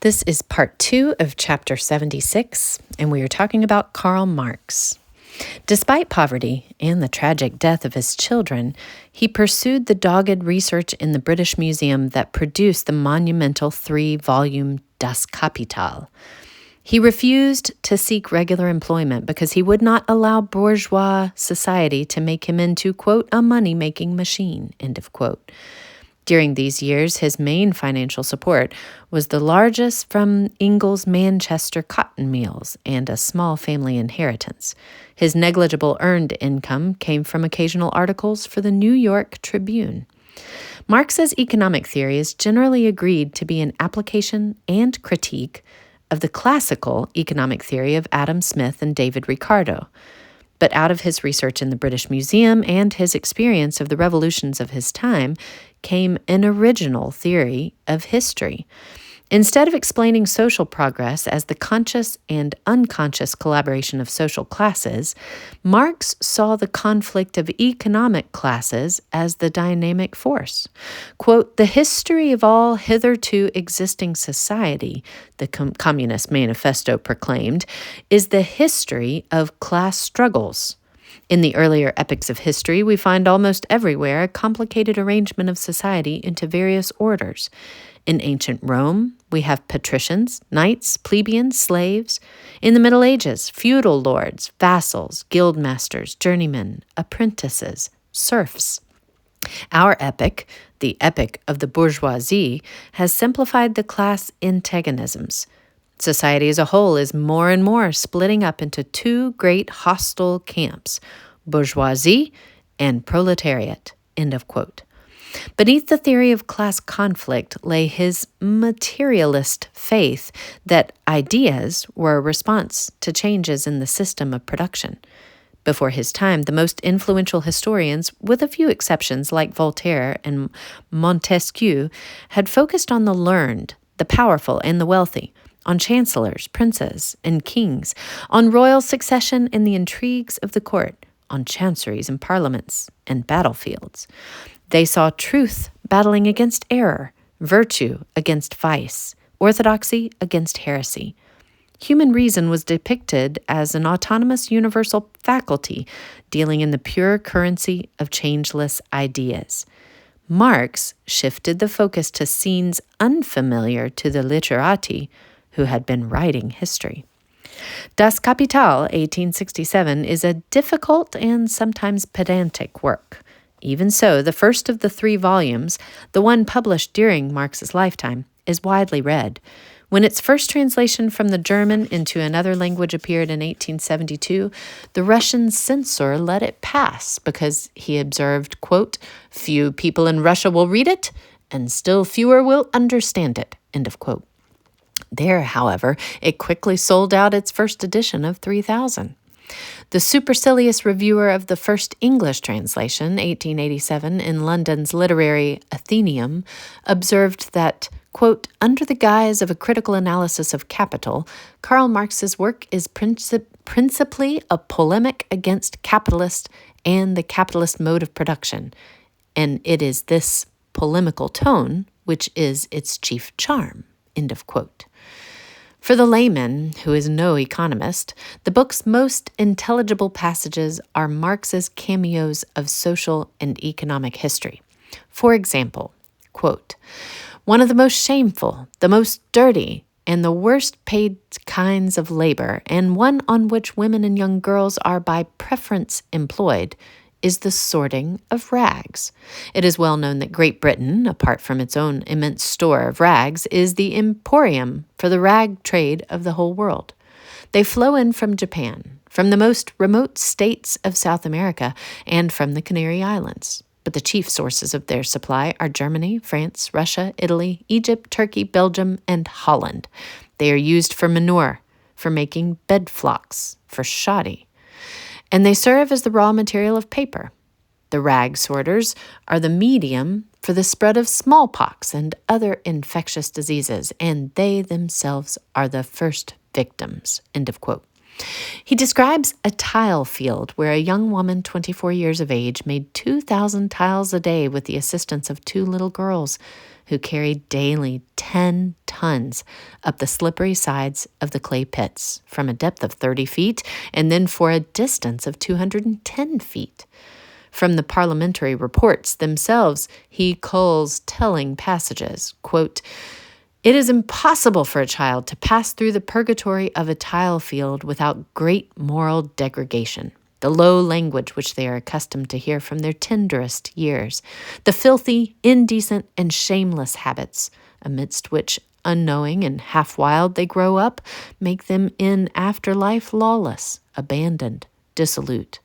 This is part 2 of chapter 76, and we are talking about Karl Marx. Despite poverty and the tragic death of his children, he pursued the dogged research in the British Museum that produced the monumental 3-volume Das Kapital. He refused to seek regular employment because he would not allow bourgeois society to make him into, quote, a money-making machine, end of quote. During these years, his main financial support was the largesse from Ingalls Manchester cotton mills and a small family inheritance. His negligible earned income came from occasional articles for the New York Tribune. Marx's economic theory is generally agreed to be an application and critique of the classical economic theory of Adam Smith and David Ricardo. But out of his research in the British Museum and his experience of the revolutions of his time came an original theory of history. Instead of explaining social progress as the conscious and unconscious collaboration of social classes, Marx saw the conflict of economic classes as the dynamic force. Quote, "The history of all hitherto existing society," the Communist Manifesto proclaimed, "is the history of class struggles. In the earlier epochs of history, we find almost everywhere a complicated arrangement of society into various orders. In ancient Rome, we have patricians, knights, plebeians, slaves. In the Middle Ages, feudal lords, vassals, guildmasters, journeymen, apprentices, serfs. Our epoch, the epoch of the bourgeoisie, has simplified the class antagonisms. Society as a whole is more and more splitting up into two great hostile camps, bourgeoisie and proletariat," end of quote. Beneath the theory of class conflict lay his materialist faith that ideas were a response to changes in the system of production. Before his time, the most influential historians, with a few exceptions like Voltaire and Montesquieu, had focused on the learned, the powerful, and the wealthy, on chancellors, princes, and kings, on royal succession and the intrigues of the court, on chanceries and parliaments and battlefields. They saw truth battling against error, virtue against vice, orthodoxy against heresy. Human reason was depicted as an autonomous universal faculty dealing in the pure currency of changeless ideas. Marx shifted the focus to scenes unfamiliar to the literati who had been writing history. Das Kapital, 1867, is a difficult and sometimes pedantic work. Even so, the first of the 3 volumes, the one published during Marx's lifetime, is widely read. When its first translation from the German into another language appeared in 1872, the Russian censor let it pass because he observed, quote, "Few people in Russia will read it, and still fewer will understand it," end of quote. There, however, it quickly sold out its first edition of 3,000. The supercilious reviewer of the first English translation, 1887, in London's literary Athenaeum, observed that, quote, "Under the guise of a critical analysis of capital, Karl Marx's work is principally a polemic against capitalist and the capitalist mode of production, and it is this polemical tone which is its chief charm," end of quote. For the layman, who is no economist, the book's most intelligible passages are Marx's cameos of social and economic history. For example, quote, "One of the most shameful, the most dirty, and the worst paid kinds of labor, and one on which women and young girls are by preference employed, is the sorting of rags. It is well known that Great Britain, apart from its own immense store of rags, is the emporium for the rag trade of the whole world. They flow in from Japan, from the most remote states of South America, and from the Canary Islands. But the chief sources of their supply are Germany, France, Russia, Italy, Egypt, Turkey, Belgium, and Holland. They are used for manure, for making bed flocks, for shoddy, and they serve as the raw material of paper. The rag sorters are the medium for the spread of smallpox and other infectious diseases, and they themselves are the first victims," end of quote. He describes a tile field where a young woman, 24 years of age, made 2,000 tiles a day with the assistance of 2 little girls who carried daily 10 tons up the slippery sides of the clay pits from a depth of 30 feet and then for a distance of 210 feet. From the parliamentary reports themselves, he culls telling passages, quote, "It is impossible for a child to pass through the purgatory of a tile field without great moral degradation. The low language which they are accustomed to hear from their tenderest years, the filthy, indecent, and shameless habits amidst which, unknowing and half-wild, they grow up, make them in after life lawless, abandoned, dissolute.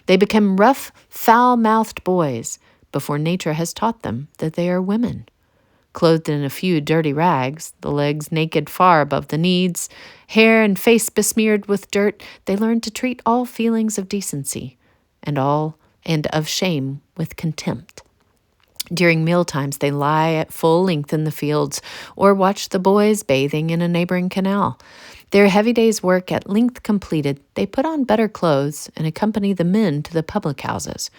They become rough, foul-mouthed boys before nature has taught them that they are women. Clothed in a few dirty rags, the legs naked far above the knees, hair and face besmeared with dirt, they learn to treat all feelings of decency and of shame with contempt. During mealtimes, they lie at full length in the fields or watch the boys bathing in a neighboring canal. Their heavy day's work at length completed, they put on better clothes and accompany the men to the public houses.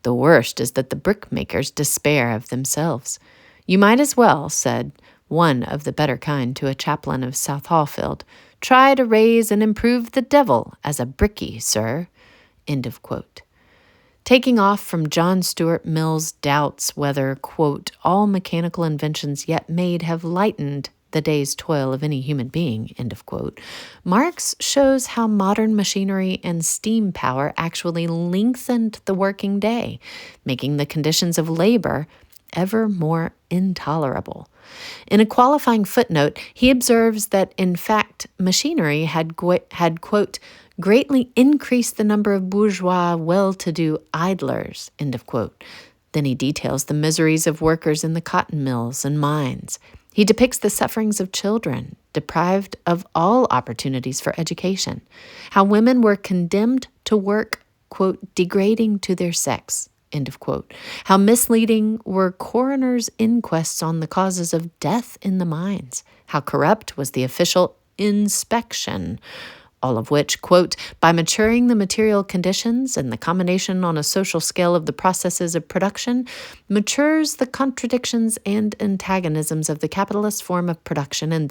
The worst is that the brickmakers despair of themselves. You might as well, said one of the better kind to a chaplain of South Hallfield, try to raise and improve the devil as a brickie, sir." End of quote. Taking off from John Stuart Mill's doubts whether, quote, "all mechanical inventions yet made have lightened the day's toil of any human being," end of quote, Marx shows how modern machinery and steam power actually lengthened the working day, making the conditions of labor ever more intolerable. In a qualifying footnote, he observes that, in fact, machinery had quote, "greatly increased the number of bourgeois well-to-do idlers," end of quote. Then he details the miseries of workers in the cotton mills and mines. He depicts the sufferings of children, deprived of all opportunities for education, how women were condemned to work, quote, "degrading to their sex," end of quote, how misleading were coroners' inquests on the causes of death in the mines, how corrupt was the official inspection, all of which, quote, "by maturing the material conditions and the combination on a social scale of the processes of production, matures the contradictions and antagonisms of the capitalist form of production and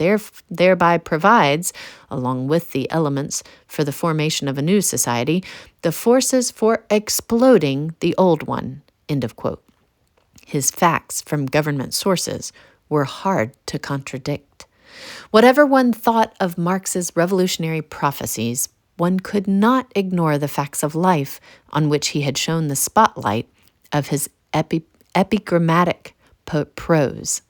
thereby provides, along with the elements for the formation of a new society, the forces for exploding the old one," end of quote. His facts from government sources were hard to contradict. Whatever one thought of Marx's revolutionary prophecies, one could not ignore the facts of life on which he had shone the spotlight of his epigrammatic prose.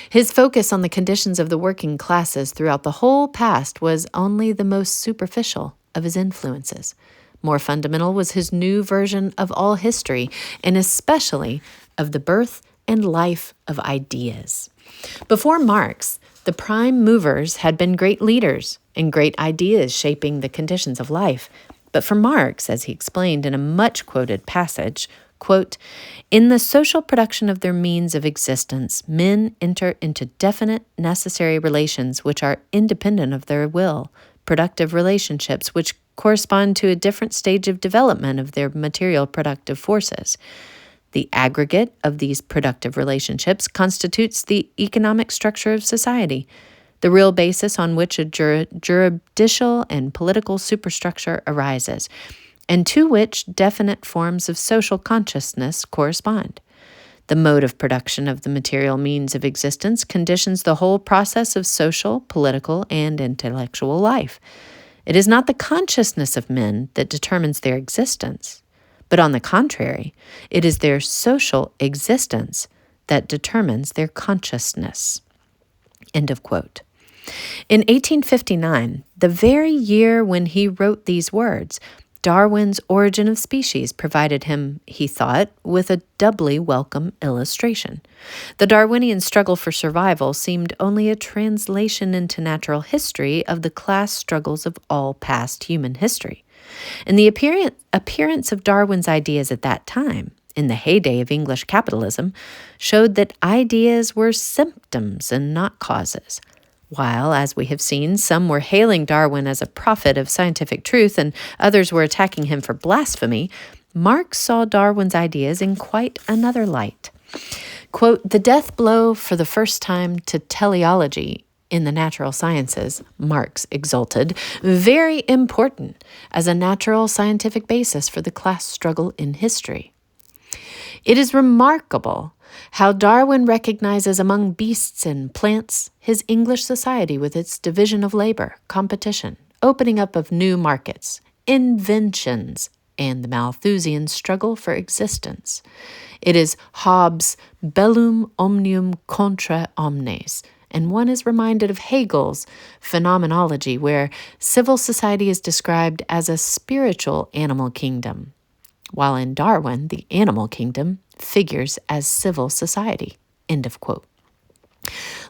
His focus on the conditions of the working classes throughout the whole past was only the most superficial of his influences. More fundamental was his new version of all history, and especially of the birth and life of ideas. Before Marx, the prime movers had been great leaders and great ideas shaping the conditions of life. But for Marx, as he explained in a much-quoted passage, quote, "In the social production of their means of existence, men enter into definite, necessary relations which are independent of their will, productive relationships which correspond to a different stage of development of their material productive forces. The aggregate of these productive relationships constitutes the economic structure of society, the real basis on which a juridical and political superstructure arises, and to which definite forms of social consciousness correspond. The mode of production of the material means of existence conditions the whole process of social, political, and intellectual life. It is not the consciousness of men that determines their existence, but on the contrary, it is their social existence that determines their consciousness." End of quote. In 1859, the very year when he wrote these words, Darwin's Origin of Species provided him, he thought, with a doubly welcome illustration. The Darwinian struggle for survival seemed only a translation into natural history of the class struggles of all past human history. And the appearance of Darwin's ideas at that time, in the heyday of English capitalism, showed that ideas were symptoms and not causes. While, as we have seen, some were hailing Darwin as a prophet of scientific truth and others were attacking him for blasphemy, Marx saw Darwin's ideas in quite another light. Quote, "The death blow for the first time to teleology in the natural sciences," Marx exulted, "very important as a natural scientific basis for the class struggle in history. It is remarkable how Darwin recognizes among beasts and plants his English society with its division of labor, competition, opening up of new markets, inventions, and the Malthusian struggle for existence. It is Hobbes' bellum omnium contra omnes, and one is reminded of Hegel's phenomenology, where civil society is described as a spiritual animal kingdom, while in Darwin, the animal kingdom figures as civil society." End of quote.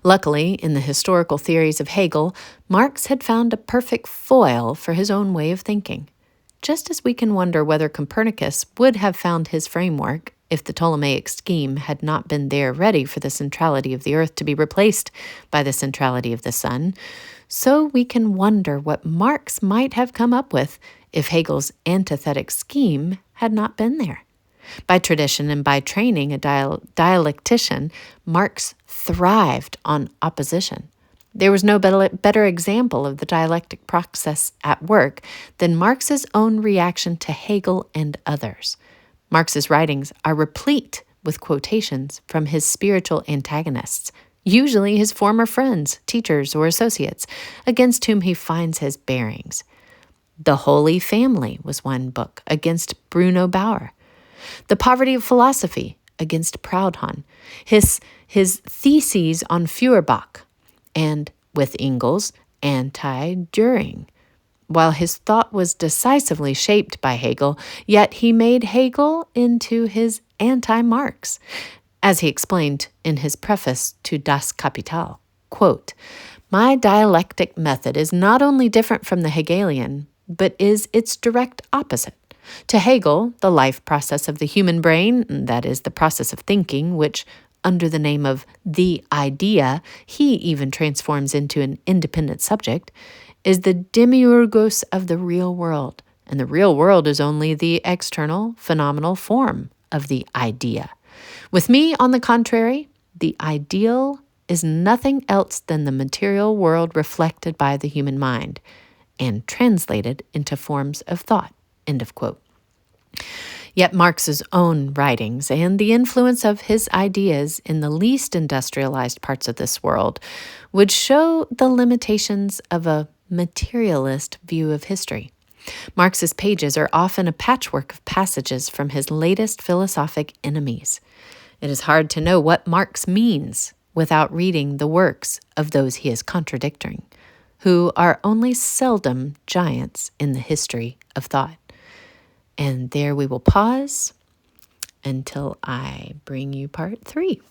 Luckily, in the historical theories of Hegel, Marx had found a perfect foil for his own way of thinking. Just as we can wonder whether Copernicus would have found his framework if the Ptolemaic scheme had not been there ready for the centrality of the Earth to be replaced by the centrality of the Sun, so we can wonder what Marx might have come up with if Hegel's antithetic scheme had not been there. By tradition and by training a dialectician, Marx thrived on opposition. There was no better example of the dialectic process at work than Marx's own reaction to Hegel and others. Marx's writings are replete with quotations from his spiritual antagonists, usually his former friends, teachers, or associates, against whom he finds his bearings. The Holy Family was one book against Bruno Bauer. The Poverty of Philosophy against Proudhon. His theses on Feuerbach, and with Engels, anti-Dühring. While his thought was decisively shaped by Hegel, yet he made Hegel into his anti-Marx, as he explained in his preface to Das Kapital. Quote, "My dialectic method is not only different from the Hegelian, but is its direct opposite. To Hegel, the life process of the human brain, that is, the process of thinking, which, under the name of the idea, he even transforms into an independent subject, is the demiurgos of the real world, and the real world is only the external, phenomenal form of the idea. With me, on the contrary, the ideal is nothing else than the material world reflected by the human mind and translated into forms of thought." End of quote. Yet Marx's own writings and the influence of his ideas in the least industrialized parts of this world would show the limitations of a materialist view of history. Marx's pages are often a patchwork of passages from his latest philosophic enemies. It is hard to know what Marx means without reading the works of those he is contradicting, who are only seldom giants in the history of thought. And there we will pause until I bring you part 3.